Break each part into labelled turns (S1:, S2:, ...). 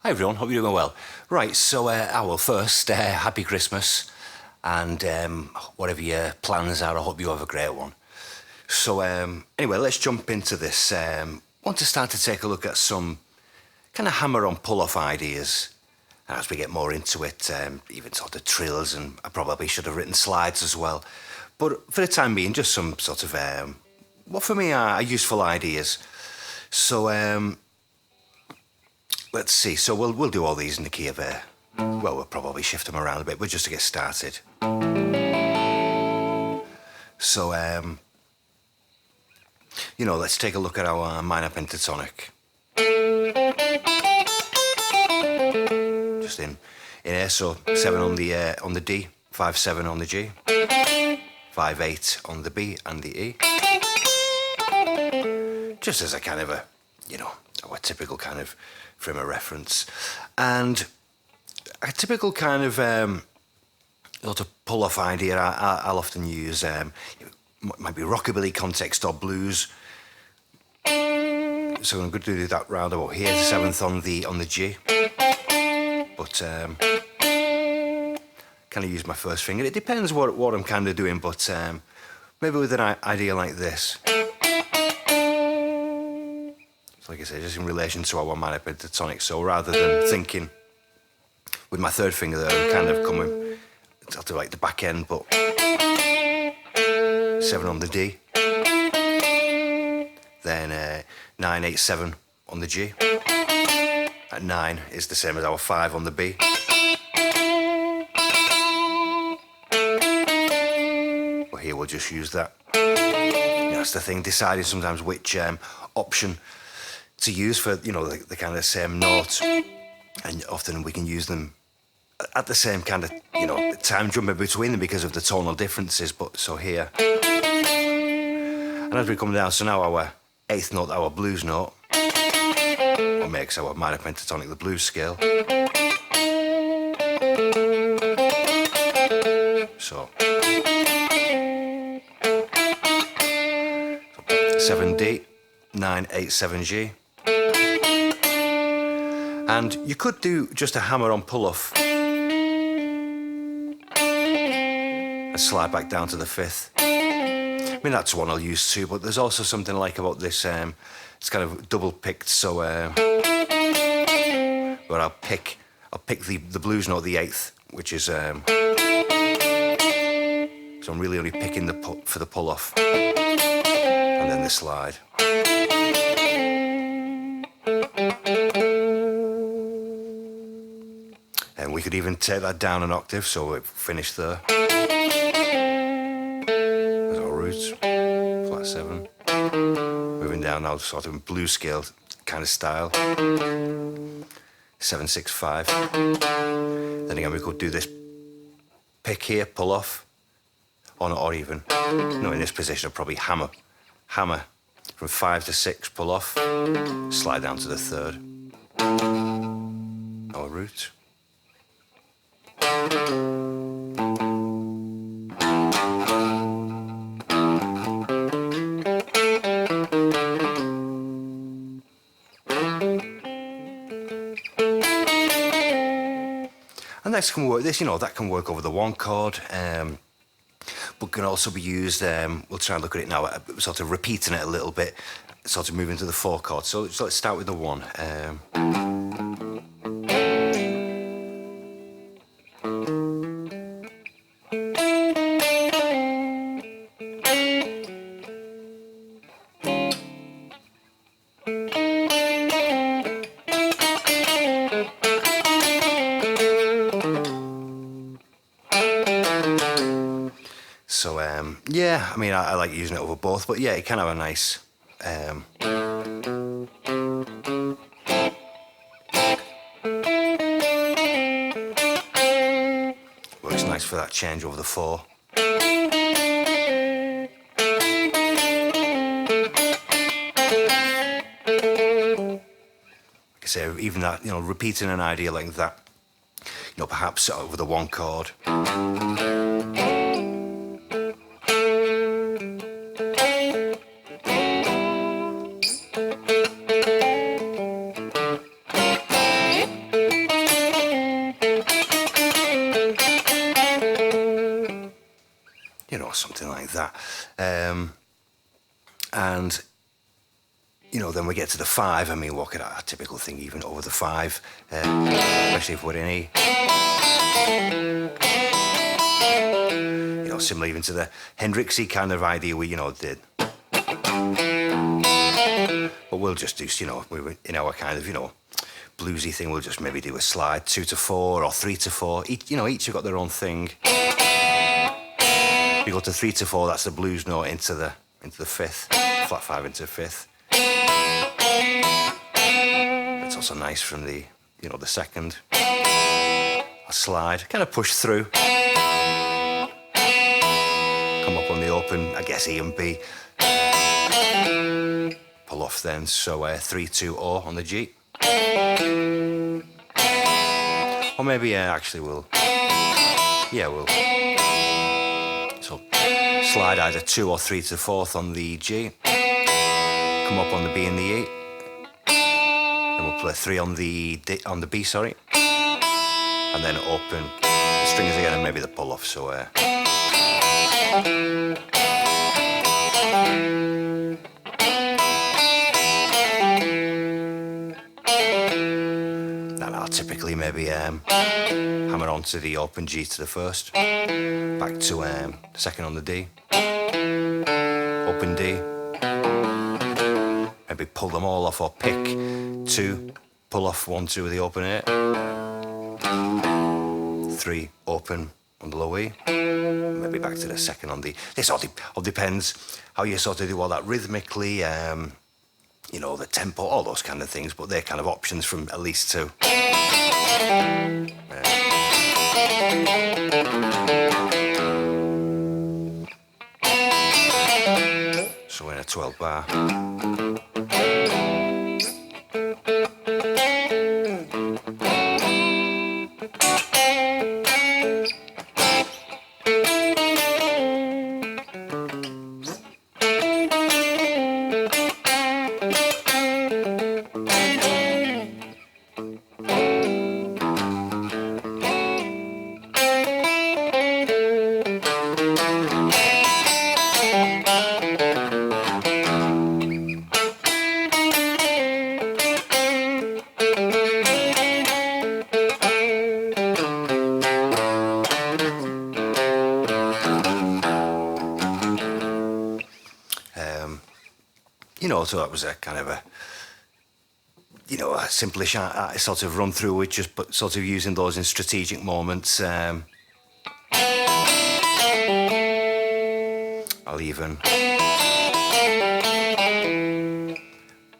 S1: Hi everyone, hope you're doing well. Right, so well, first, happy Christmas, and whatever your plans are, I hope you have a great one. So anyway, let's jump into this. Want to start to take a look at some kind of hammer-on pull-off ideas. And as we get more into it, even sort of trills, and I probably should have written slides as well. But for the time being, just some sort of, what for me are useful ideas. So let's see. So we'll do all these in the key of A. Well, we'll probably shift them around a bit, but just to get started. So let's take a look at our minor pentatonic. Just in A, so 7 on the D, 5/7 on the G, 5/8 on the B and the E. Just as a kind of our typical kind of frame of reference, and a typical kind of sort of pull-off idea I'll often use. Might be rockabilly context or blues. So I'm going to do that round about here, 7th on the G. But kind of use my first finger. It depends what I'm kind of doing, but maybe with an idea like this. So like I say, just in relation to our minor pentatonic. So rather than thinking with my third finger there, I'm kind of coming sort of like the back end, but 7 on the D, then 9/8/7 on the G. At 9 is the same as our 5 on the B. Well, here we'll just use that. That's the thing, deciding sometimes which option to use for the kind of same note, and often we can use them at the same kind of time jumping between them because of the tonal differences. But so here, and as we come down, so now our 8th note, our blues note, what makes our minor pentatonic the blues scale. So 7D, 9/8/7G. And you could do just a hammer-on pull-off and slide back down to the 5th. I mean, that's one I'll use too, but there's also something I like about this. It's kind of double-picked, so where I'll pick the blues note, the 8th, which is so I'm really only picking for the pull-off, and then the slide. And we could even take that down an octave, so it finished there. There's our roots, flat 7. Moving down now, sort of blues scale kind of style. 7/6/5. Then again, we could do this pick here, pull off, or even, in this position, I'd probably hammer from 5 to 6, pull off, slide down to the 3rd. Our root. And next can work this, that can work over the 1 chord, but can also be used, we'll try and look at it now, sort of repeating it a little bit, sort of moving to the 4 chord. So let's start with the 1. So yeah, I mean, I like using it over both, but yeah, it can have a nice works nice for that change over the 4. Like I say, even that, repeating an idea like that, perhaps over the 1 chord. something like that. And you know, then we get to the 5. I mean, what could a typical thing even over the 5, especially if we're in E. You know, similar even to the Hendrixy kind of idea we, you know, did. But we'll just do, you know, we were in our kind of, you know, bluesy thing. We'll just maybe do a slide 2 to 4 or 3 to 4. Each, you know, each have got their own thing. We go to 3 to 4. That's the blues note into the 5th, flat 5 into 5th. It's also nice from the, you know, the 2nd. A slide, kind of push through. Come up on the open, I guess E and B. Pull off then, so 3, 2, 0 on the G. Or maybe actually we'll, so slide either 2 or 3 to 4th on the G. Come up on the B and the E. Then we'll play 3 on the B, sorry. And then open the strings again and maybe the pull off, so then I'll typically maybe hammer on to the open G to the 1st, back to 2nd on the D, open D, maybe pull them all off or pick 2, pull off 1, 2 with the open A, 3 open on the low E, maybe back to the 2nd on the. This all depends how you sort of do all that rhythmically, you know, the tempo, all those kind of things, but they're kind of options from at least 2. So in a 12 bar. You know, so that was a kind of a, you know, a simplish sort of run through with just but sort of using those in strategic moments. I'll even,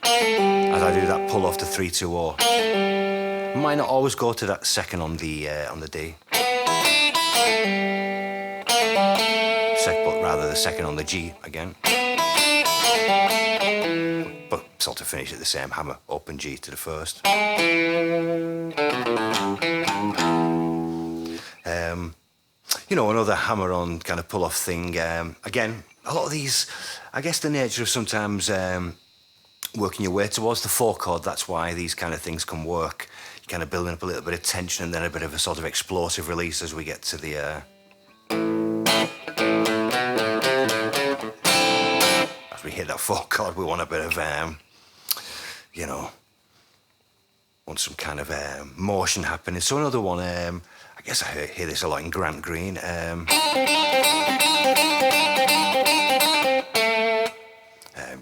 S1: as I do that pull off to 3, 2, 0, might not always go to that 2nd on the D. But rather the 2nd on the G again. But sort of finish at the same hammer, open G to the 1st. You know, another hammer-on kind of pull-off thing. Again, a lot of these, I guess the nature of sometimes working your way towards the 4 chord, that's why these kind of things can work. You're kind of building up a little bit of tension and then a bit of a sort of explosive release as we get to the... we hit that 4 chord, we want a bit of, you know, want some kind of motion happening. So another one, I guess I hear this a lot in Grant Green.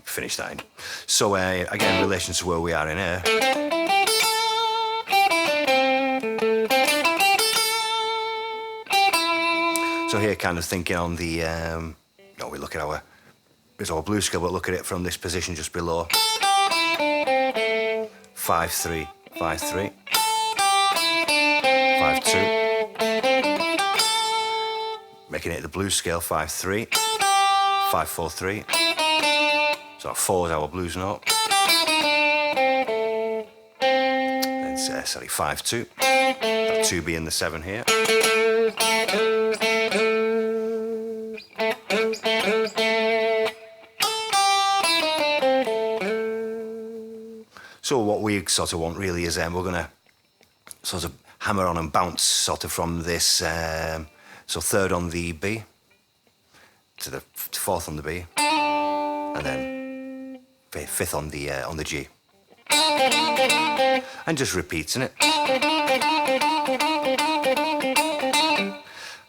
S1: Finish that in. So again, in relation to where we are in A. So here kind of thinking on the, you know, we look at it's our blues scale, but look at it from this position just below. 5, 3, 5, 3, 5, 2. Making it the blues scale, 5, 3, 5, 4, 3. So 4 is our blues note. Then, sorry, 5, 2. That 2 being the 7 here. So what we sort of want really is we're going to sort of hammer on and bounce sort of from this, so 3rd on the B, to the fourth on the B, and then fifth on the G, and just repeating it.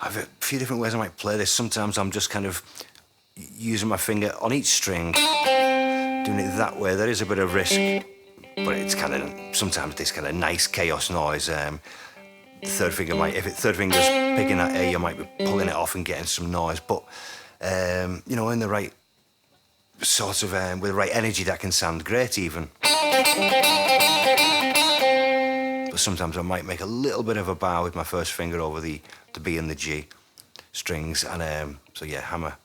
S1: I have a few different ways I might play this. Sometimes I'm just kind of using my finger on each string, doing it that way. There is a bit of risk, but it's kind of sometimes this kind of nice chaos noise. Third finger might, if third finger's picking that A, you might be pulling it off and getting some noise. But you know, in the right sort of with the right energy, that can sound great even. But sometimes I might make a little bit of a bow with my first finger over the B and the G strings, and so yeah, hammer.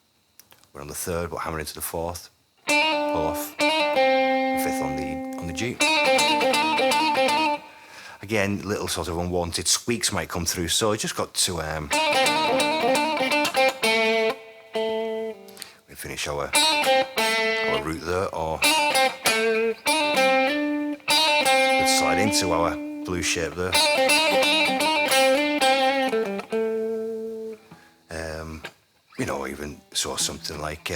S1: We're on the third, but hammer into the fourth, pull off, and fifth on the G. Again, little sort of unwanted squeaks might come through, so I just got to we finish our root there, or let's slide into our blue shape there. You know, even saw something like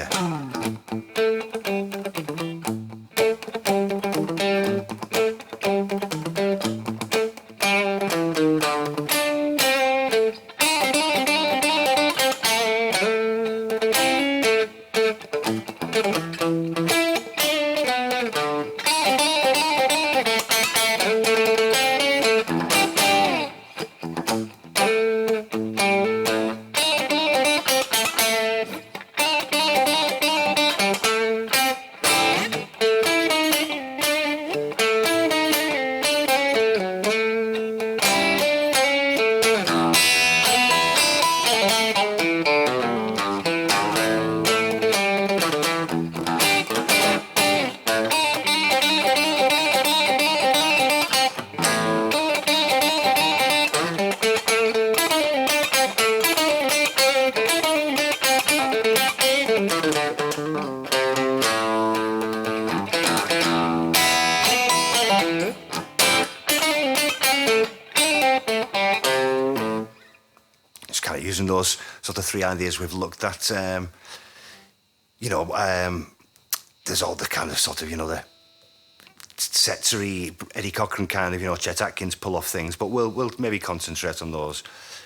S1: using those sort of three ideas we've looked at. You know, there's all the kind of sort of, you know, the settery, Eddie Cochran kind of, you know, Chet Atkins pull-off things, but we'll maybe concentrate on those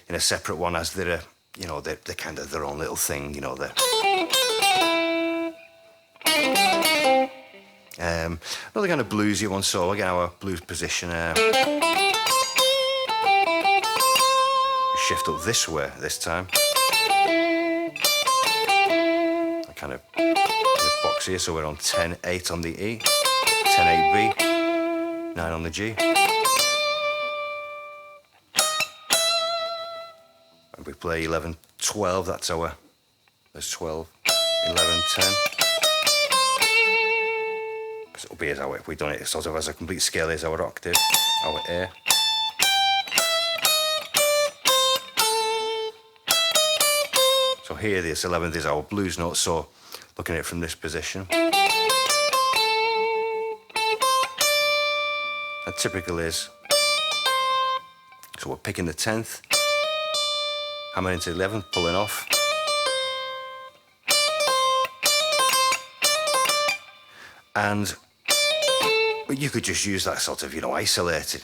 S1: in a separate one, as they're, you know, they're kind of their own little thing, you know. Another kind of bluesy one, so again, our blues position. Shift up this way this time. I kind of box here, so we're on 10-8 on the E, 10-8 B, 9 on the G. And we play 11-12, that's there's 12, 11, 10. Because it'll be as our, if we've done it sort of as a complete scale, is our octave, our A. So here, this 11th is our blues note, so looking at it from this position. A typical is, so we're picking the 10th, hammer into the 11th, pulling off. And you could just use that sort of, you know, isolated.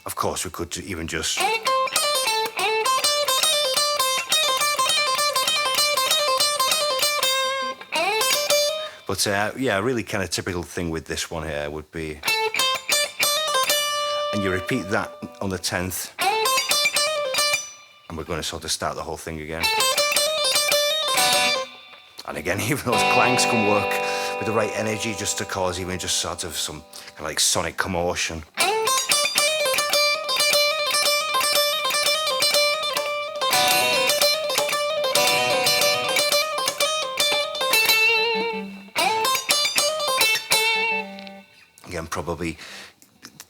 S1: Of course, we could even just but yeah, a really kind of typical thing with this one here would be, and you repeat that on the 10th, and we're going to sort of start the whole thing again. And again, even those clanks can work with the right energy just to cause even just sort of some kind of like sonic commotion. Again, probably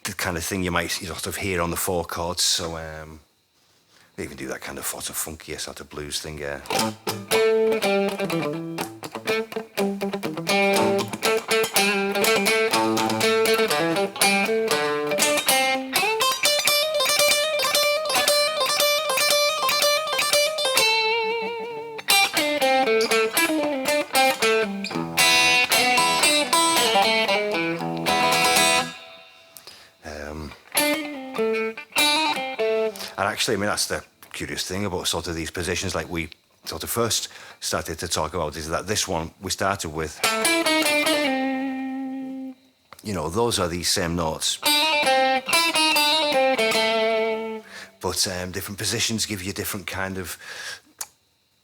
S1: the kind of thing you might sort of hear on the 4 chords. So they even do that kind of sort of funkier sort of blues thing. And actually, I mean, that's the curious thing about sort of these positions, like we sort of first started to talk about, is that this one we started with, you know, those are these same notes. But different positions give you different kind of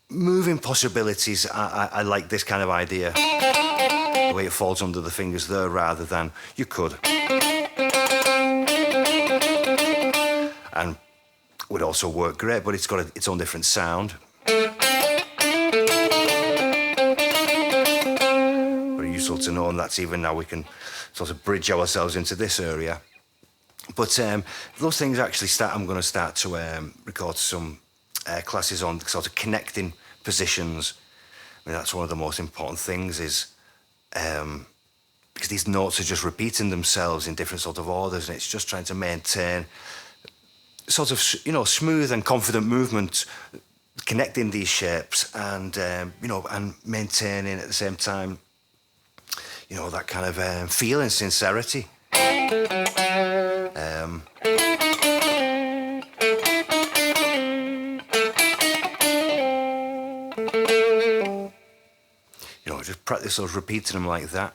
S1: moving possibilities. I like this kind of idea, the way it falls under the fingers there, rather than you could. And would also work great, but it's got its own different sound. Very useful to know, and that's even now we can sort of bridge ourselves into this area. But those things actually I'm going to start to record some classes on sort of connecting positions. I mean, that's one of the most important things, is because these notes are just repeating themselves in different sort of orders, and it's just trying to maintain sort of, you know, smooth and confident movement, connecting these shapes, and you know, and maintaining at the same time, you know, that kind of feel and sincerity. You know, just practice those, repeating them like that.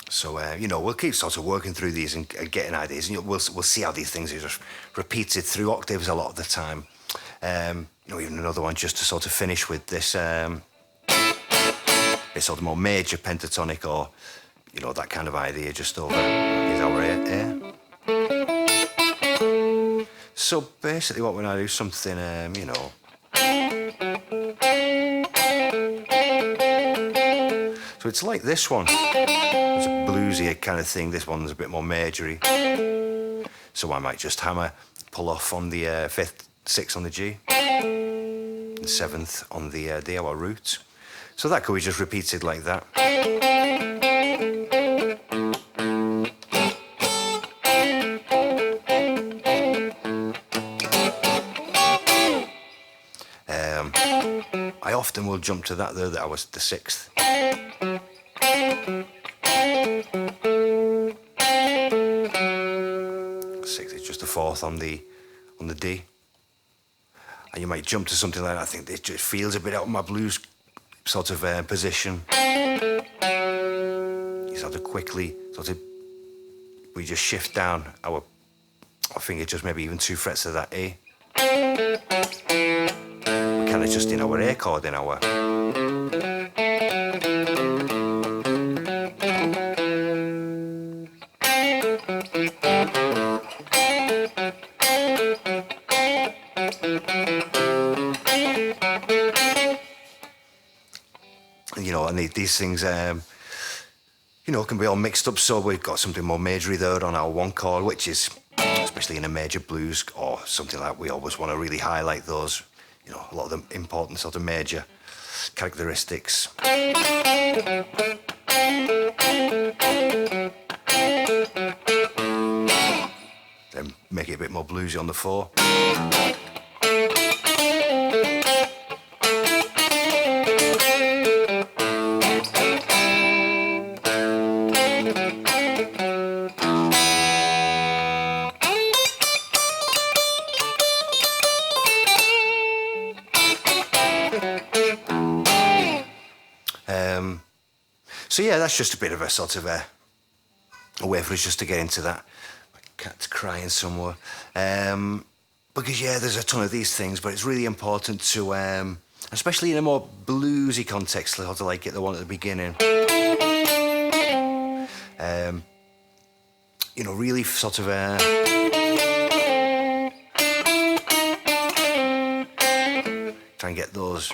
S1: So, you know, we'll keep sort of working through these and getting ideas, and we'll see how these things are just repeated through octaves a lot of the time. You know, even another one just to sort of finish with this, this sort of more major pentatonic, or, you know, that kind of idea just over. Here's our A. So basically what we're going to do is something, you know. So it's like this one. It's a bluesy kind of thing. This one's a bit more majory. So I might just hammer, pull off on the 5th, 6th on the G, and 7th on the D, our root. So that could be just repeated like that. I often will jump to that there, that I was the 6th. Sixth is just the 4th on the D. And you might jump to something like that. I think it just feels a bit out of my blues sort of position. You sort of quickly, we just shift down our finger just maybe even 2 frets of that A. We're kind of just in our A chord in our. You know, and these things, you know, can be all mixed up. So we've got something more majory there on our 1 chord, which is, especially in a major blues or something like, we always want to really highlight those, you know, a lot of the important sort of major characteristics. Then make it a bit more bluesy on the 4. So yeah, that's just a bit of a sort of a I'll wait for us just to get into that. My cat's crying somewhere. Because yeah, there's a ton of these things, but it's really important to, especially in a more bluesy context, how to like get the one at the beginning. You know, really sort of try and get those.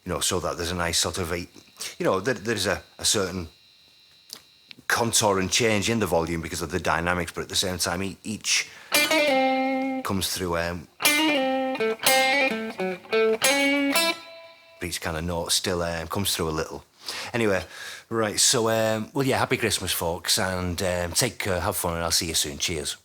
S1: You know, so that there's a nice sort of you know, there's a certain contour and change in the volume because of the dynamics, but at the same time, each comes through. Each kind of note still comes through a little. Anyway, right. So, well, yeah. Happy Christmas, folks, and take care. Have fun, and I'll see you soon. Cheers.